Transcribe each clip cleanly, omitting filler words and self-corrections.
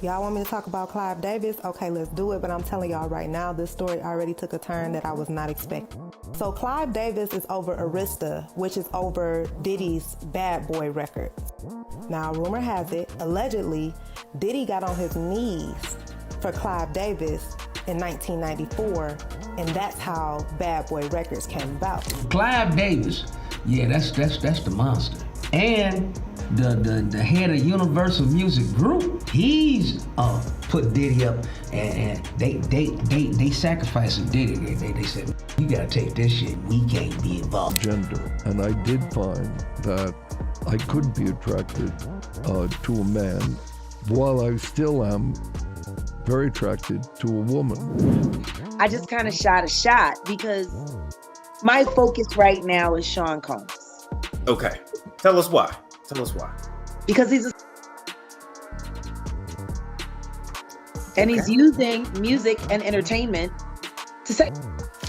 Y'all want me to talk about Clive Davis? Okay, let's do it, but I'm telling y'all right now, this story already took a turn that I was not expecting. So Clive Davis is over Arista, which is over Diddy's Bad Boy record. Now, rumor has it, allegedly, Diddy got on his knees for Clive Davis in 1994, and that's how Bad Boy Records came about. Clive Davis, yeah, that's the monster. And the head of Universal Music Group, he's put Diddy up, and they sacrificed Diddy. They said, you gotta take this shit, we can't be involved. Gender, and I did find that I could be attracted to a man, while I still am very attracted to a woman. I just kind of shot a shot because my focus right now is Sean Combs. Okay, tell us why. Tell us why. Because he's and he's using music and entertainment to say,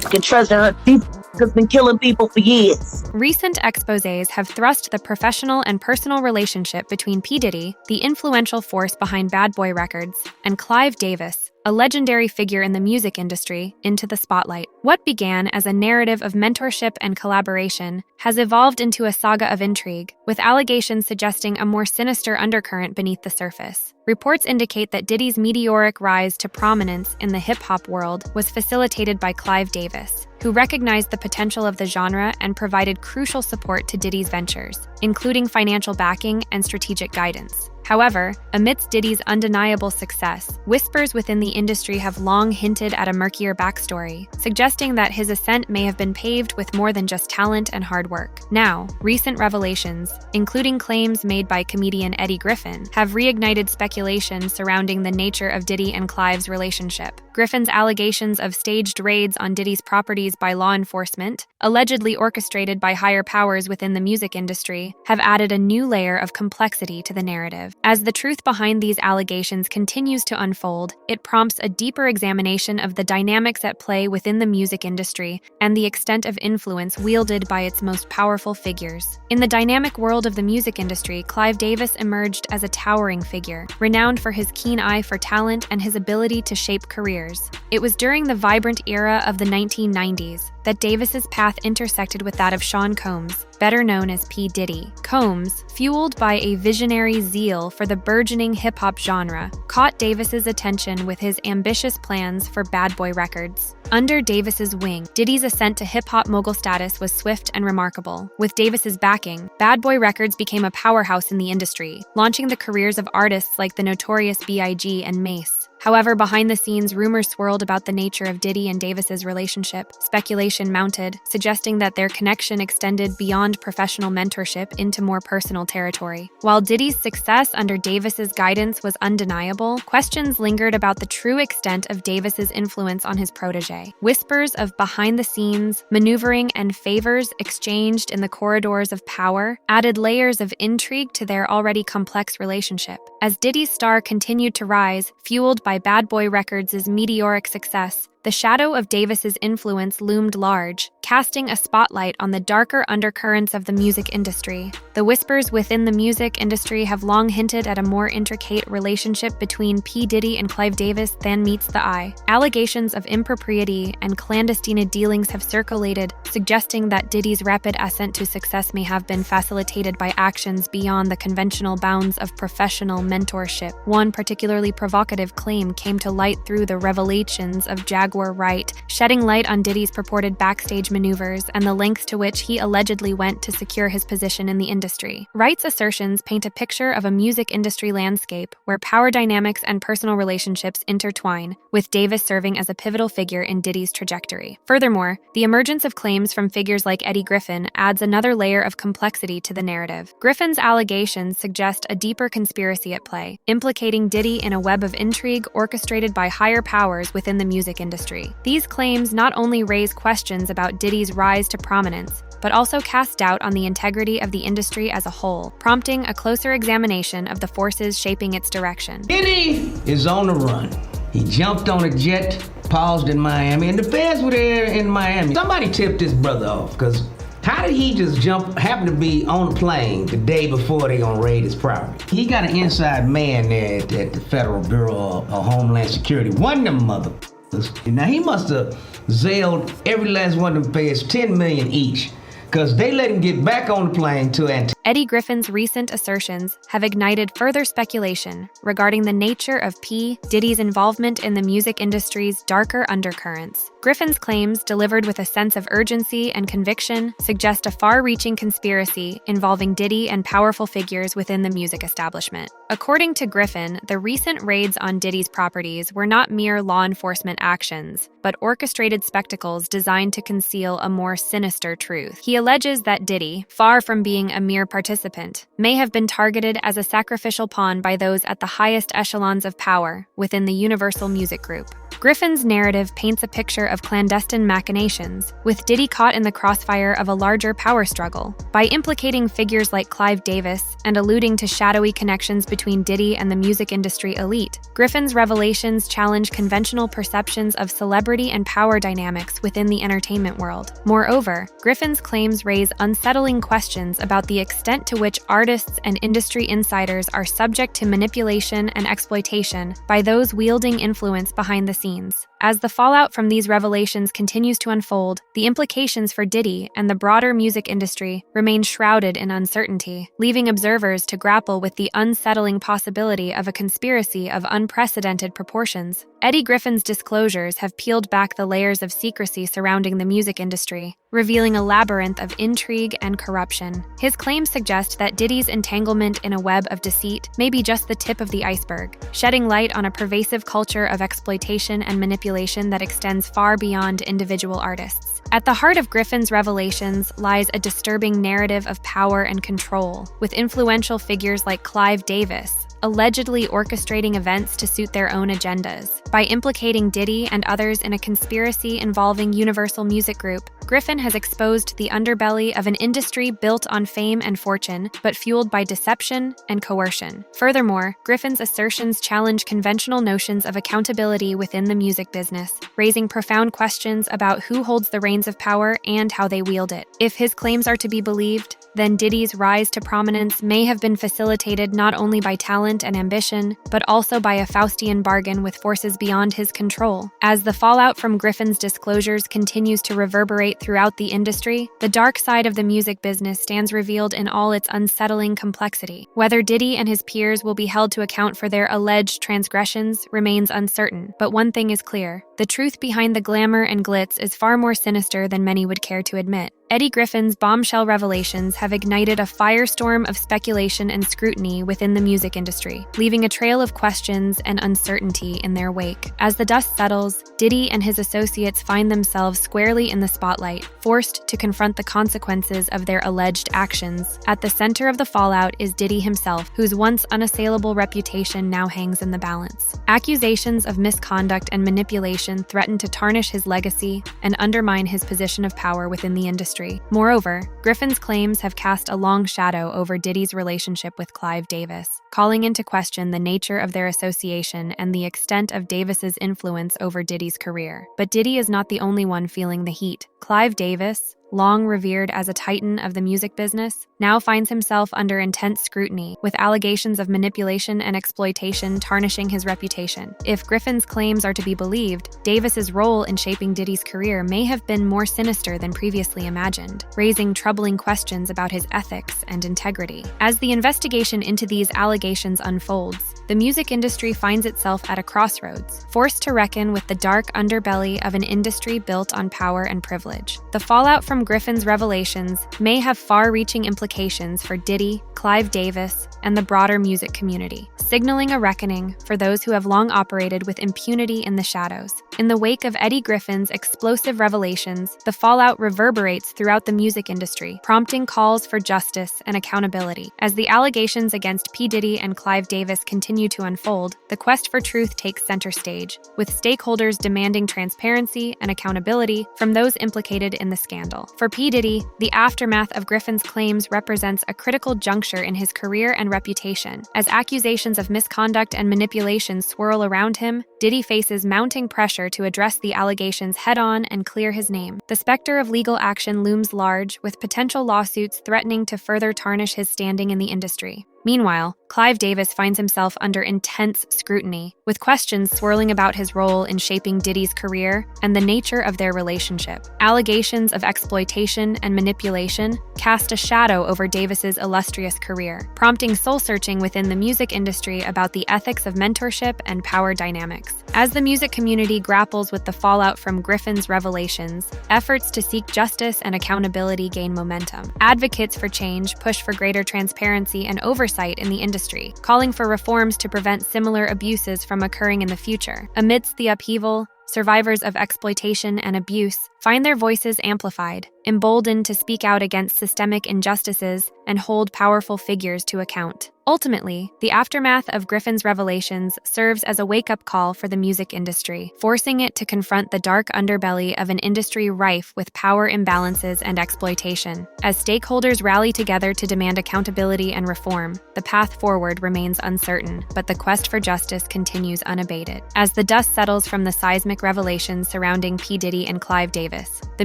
"Fucking treasure hunt. These has been killing people for years." Recent exposés have thrust the professional and personal relationship between P. Diddy, the influential force behind Bad Boy Records, and Clive Davis, a legendary figure in the music industry, into the spotlight. What began as a narrative of mentorship and collaboration has evolved into a saga of intrigue, with allegations suggesting a more sinister undercurrent beneath the surface. Reports indicate that Diddy's meteoric rise to prominence in the hip-hop world was facilitated by Clive Davis, who recognized the potential of the genre and provided crucial support to Diddy's ventures, including financial backing and strategic guidance. However, amidst Diddy's undeniable success, whispers within the industry have long hinted at a murkier backstory, suggesting that his ascent may have been paved with more than just talent and hard work. Now, recent revelations, including claims made by comedian Eddie Griffin, have reignited speculation surrounding the nature of Diddy and Clive's relationship. Griffin's allegations of staged raids on Diddy's properties by law enforcement, allegedly orchestrated by higher powers within the music industry, have added a new layer of complexity to the narrative. As the truth behind these allegations continues to unfold, it prompts a deeper examination of the dynamics at play within the music industry and the extent of influence wielded by its most powerful figures. In the dynamic world of the music industry, Clive Davis emerged as a towering figure, renowned for his keen eye for talent and his ability to shape careers. It was during the vibrant era of the 1990s that Davis's path intersected with that of Sean Combs, better known as P. Diddy. Combs, fueled by a visionary zeal for the burgeoning hip-hop genre, caught Davis's attention with his ambitious plans for Bad Boy Records. Under Davis's wing, Diddy's ascent to hip-hop mogul status was swift and remarkable. With Davis's backing, Bad Boy Records became a powerhouse in the industry, launching the careers of artists like the notorious B.I.G. and Mace. However, behind the scenes, rumors swirled about the nature of Diddy and Davis's relationship. Speculation mounted, suggesting that their connection extended beyond professional mentorship into more personal territory. While Diddy's success under Davis's guidance was undeniable, questions lingered about the true extent of Davis's influence on his protege. Whispers of behind-the-scenes maneuvering and favors exchanged in the corridors of power added layers of intrigue to their already complex relationship. As Diddy's star continued to rise, fueled by Bad Boy Records' meteoric success, the shadow of Davis's influence loomed large, casting a spotlight on the darker undercurrents of the music industry. The whispers within the music industry have long hinted at a more intricate relationship between P. Diddy and Clive Davis than meets the eye. Allegations of impropriety and clandestine dealings have circulated, suggesting that Diddy's rapid ascent to success may have been facilitated by actions beyond the conventional bounds of professional mentorship. One particularly provocative claim came to light through the revelations of Jaguar Wright, shedding light on Diddy's purported backstage maneuvers and the lengths to which he allegedly went to secure his position in the industry. Wright's assertions paint a picture of a music industry landscape where power dynamics and personal relationships intertwine, with Davis serving as a pivotal figure in Diddy's trajectory. Furthermore, the emergence of claims from figures like Eddie Griffin adds another layer of complexity to the narrative. Griffin's allegations suggest a deeper conspiracy at play, implicating Diddy in a web of intrigue orchestrated by higher powers within the music industry. These claims not only raise questions about Diddy's rise to prominence, but also cast doubt on the integrity of the industry as a whole, prompting a closer examination of the forces shaping its direction. Diddy is on the run. He jumped on a jet, paused in Miami, and the feds were there in Miami. Somebody tipped this brother off, because How did he just happen to be on the plane the day before they gonna raid his property? He got an inside man there at the Federal Bureau of Homeland Security. One of them motherfuckers. Now he must have zailed every last one of them feds $10 million each, because they let him get back on the plane to Antigua. Eddie Griffin's recent assertions have ignited further speculation regarding the nature of P. Diddy's involvement in the music industry's darker undercurrents. Griffin's claims, delivered with a sense of urgency and conviction, suggest a far-reaching conspiracy involving Diddy and powerful figures within the music establishment. According to Griffin, the recent raids on Diddy's properties were not mere law enforcement actions, but orchestrated spectacles designed to conceal a more sinister truth. He alleges that Diddy, far from being a mere participant, may have been targeted as a sacrificial pawn by those at the highest echelons of power within the Universal Music Group. Griffin's narrative paints a picture of clandestine machinations, with Diddy caught in the crossfire of a larger power struggle. By implicating figures like Clive Davis and alluding to shadowy connections between Diddy and the music industry elite, Griffin's revelations challenge conventional perceptions of celebrity and power dynamics within the entertainment world. Moreover, Griffin's claims raise unsettling questions about the extent to which artists and industry insiders are subject to manipulation and exploitation by those wielding influence behind the scenes. As the fallout from these revelations continues to unfold, the implications for Diddy and the broader music industry remain shrouded in uncertainty, leaving observers to grapple with the unsettling possibility of a conspiracy of unprecedented proportions. Eddie Griffin's disclosures have peeled back the layers of secrecy surrounding the music industry, revealing a labyrinth of intrigue and corruption. His claims suggest that Diddy's entanglement in a web of deceit may be just the tip of the iceberg, shedding light on a pervasive culture of exploitation and manipulation that extends far beyond individual artists. At the heart of Griffin's revelations lies a disturbing narrative of power and control, with influential figures like Clive Davis allegedly orchestrating events to suit their own agendas. By implicating Diddy and others in a conspiracy involving Universal Music Group, Griffin has exposed the underbelly of an industry built on fame and fortune, but fueled by deception and coercion. Furthermore, Griffin's assertions challenge conventional notions of accountability within the music business, raising profound questions about who holds the reins of power and how they wield it. If his claims are to be believed, then Diddy's rise to prominence may have been facilitated not only by talent and ambition, but also by a Faustian bargain with forces beyond his control. As the fallout from Griffin's disclosures continues to reverberate throughout the industry, the dark side of the music business stands revealed in all its unsettling complexity. Whether Diddy and his peers will be held to account for their alleged transgressions remains uncertain, but one thing is clear: the truth behind the glamour and glitz is far more sinister than many would care to admit. Eddie Griffin's bombshell revelations have ignited a firestorm of speculation and scrutiny within the music industry, leaving a trail of questions and uncertainty in their wake. As the dust settles, Diddy and his associates find themselves squarely in the spotlight, forced to confront the consequences of their alleged actions. At the center of the fallout is Diddy himself, whose once unassailable reputation now hangs in the balance. Accusations of misconduct and manipulation threaten to tarnish his legacy and undermine his position of power within the industry. Moreover, Griffin's claims have cast a long shadow over Diddy's relationship with Clive Davis, calling into question the nature of their association and the extent of Davis's influence over Diddy's career. But Diddy is not the only one feeling the heat. Clive Davis, long revered as a titan of the music business, now finds himself under intense scrutiny, with allegations of manipulation and exploitation tarnishing his reputation. If Griffin's claims are to be believed, Davis's role in shaping Diddy's career may have been more sinister than previously imagined, raising troubling questions about his ethics and integrity. As the investigation into these allegations unfolds, the music industry finds itself at a crossroads, forced to reckon with the dark underbelly of an industry built on power and privilege. The fallout from Griffin's revelations may have far-reaching implications for Diddy, Clive Davis, and the broader music community, signaling a reckoning for those who have long operated with impunity in the shadows. In the wake of Eddie Griffin's explosive revelations, the fallout reverberates throughout the music industry, prompting calls for justice and accountability. As the allegations against P. Diddy and Clive Davis continue to unfold, the quest for truth takes center stage, with stakeholders demanding transparency and accountability from those implicated in the scandal. For P. Diddy, the aftermath of Griffin's claims represents a critical juncture in his career and reputation. As accusations of misconduct and manipulation swirl around him, Diddy faces mounting pressure pressure to address the allegations head-on and clear his name. The specter of legal action looms large, with potential lawsuits threatening to further tarnish his standing in the industry. Meanwhile, Clive Davis finds himself under intense scrutiny, with questions swirling about his role in shaping Diddy's career and the nature of their relationship. Allegations of exploitation and manipulation cast a shadow over Davis's illustrious career, prompting soul-searching within the music industry about the ethics of mentorship and power dynamics. As the music community grapples with the fallout from Griffin's revelations, efforts to seek justice and accountability gain momentum. Advocates for change push for greater transparency and oversight in the industry, calling for reforms to prevent similar abuses from occurring in the future. Amidst the upheaval, survivors of exploitation and abuse find their voices amplified, emboldened to speak out against systemic injustices and hold powerful figures to account. Ultimately, the aftermath of Griffin's revelations serves as a wake-up call for the music industry, forcing it to confront the dark underbelly of an industry rife with power imbalances and exploitation. As stakeholders rally together to demand accountability and reform, the path forward remains uncertain, but the quest for justice continues unabated. As the dust settles from the seismic revelations surrounding P. Diddy and Clive Davis, the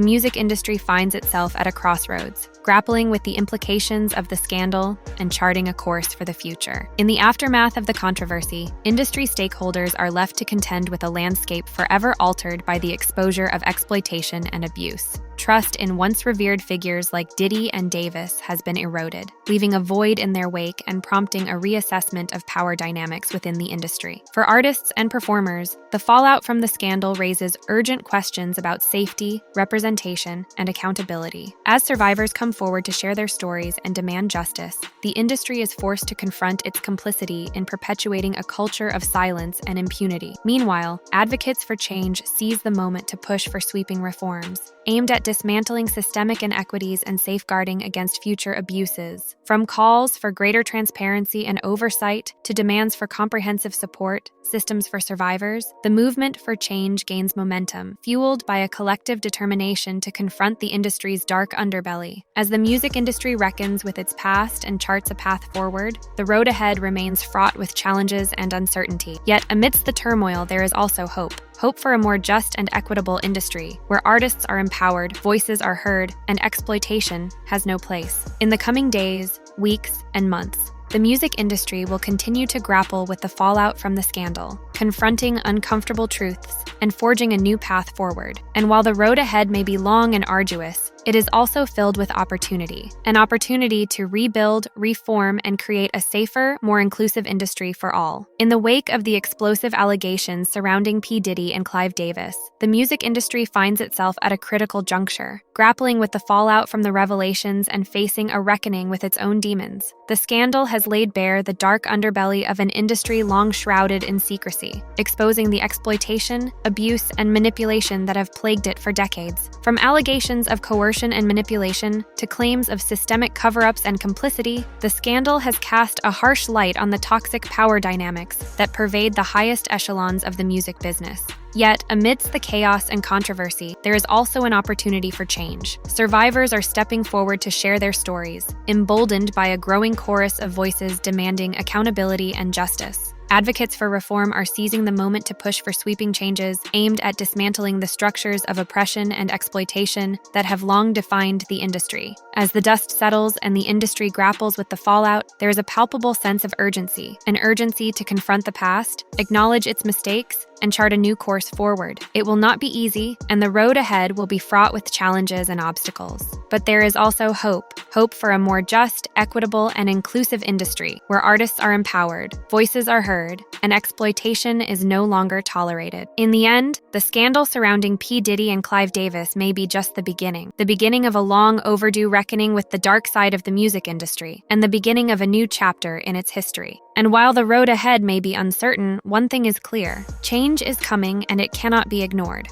music industry finds itself at a crossroads, grappling with the implications of the scandal and charting a course for the future. In the aftermath of the controversy, industry stakeholders are left to contend with a landscape forever altered by the exposure of exploitation and abuse. Trust in once revered figures like Diddy and Davis has been eroded, leaving a void in their wake and prompting a reassessment of power dynamics within the industry. For artists and performers, the fallout from the scandal raises urgent questions about safety, representation, and accountability. As survivors come forward to share their stories and demand justice, the industry is forced to confront its complicity in perpetuating a culture of silence and impunity. Meanwhile, advocates for change seize the moment to push for sweeping reforms, aimed at dismantling systemic inequities and safeguarding against future abuses. From calls for greater transparency and oversight to demands for comprehensive support systems for survivors, the movement for change gains momentum, fueled by a collective determination to confront the industry's dark underbelly. As the music industry reckons with its past and charts a path forward, the road ahead remains fraught with challenges and uncertainty. Yet amidst the turmoil, there is also hope. Hope for a more just and equitable industry, where artists are empowered, voices are heard, and exploitation has no place. In the coming days, weeks, and months, the music industry will continue to grapple with the fallout from the scandal, confronting uncomfortable truths and forging a new path forward. And while the road ahead may be long and arduous, it is also filled with opportunity, an opportunity to rebuild, reform, and create a safer, more inclusive industry for all. In the wake of the explosive allegations surrounding P. Diddy and Clive Davis, the music industry finds itself at a critical juncture, grappling with the fallout from the revelations and facing a reckoning with its own demons. The scandal has laid bare the dark underbelly of an industry long shrouded in secrecy, exposing the exploitation, abuse, and manipulation that have plagued it for decades. From allegations of coercion and manipulation to claims of systemic cover-ups and complicity, the scandal has cast a harsh light on the toxic power dynamics that pervade the highest echelons of the music business. Yet, amidst the chaos and controversy, there is also an opportunity for change. Survivors are stepping forward to share their stories, emboldened by a growing chorus of voices demanding accountability and justice. Advocates for reform are seizing the moment to push for sweeping changes aimed at dismantling the structures of oppression and exploitation that have long defined the industry. As the dust settles and the industry grapples with the fallout, there is a palpable sense of urgency, an urgency to confront the past, acknowledge its mistakes, and chart a new course forward. It will not be easy, and the road ahead will be fraught with challenges and obstacles. But there is also hope for a more just, equitable, and inclusive industry where artists are empowered, voices are heard, and exploitation is no longer tolerated. In the end, the scandal surrounding P. Diddy and Clive Davis may be just the beginning of a long overdue reckoning with the dark side of the music industry, and the beginning of a new chapter in its history. And while the road ahead may be uncertain, one thing is clear: change is coming and it cannot be ignored.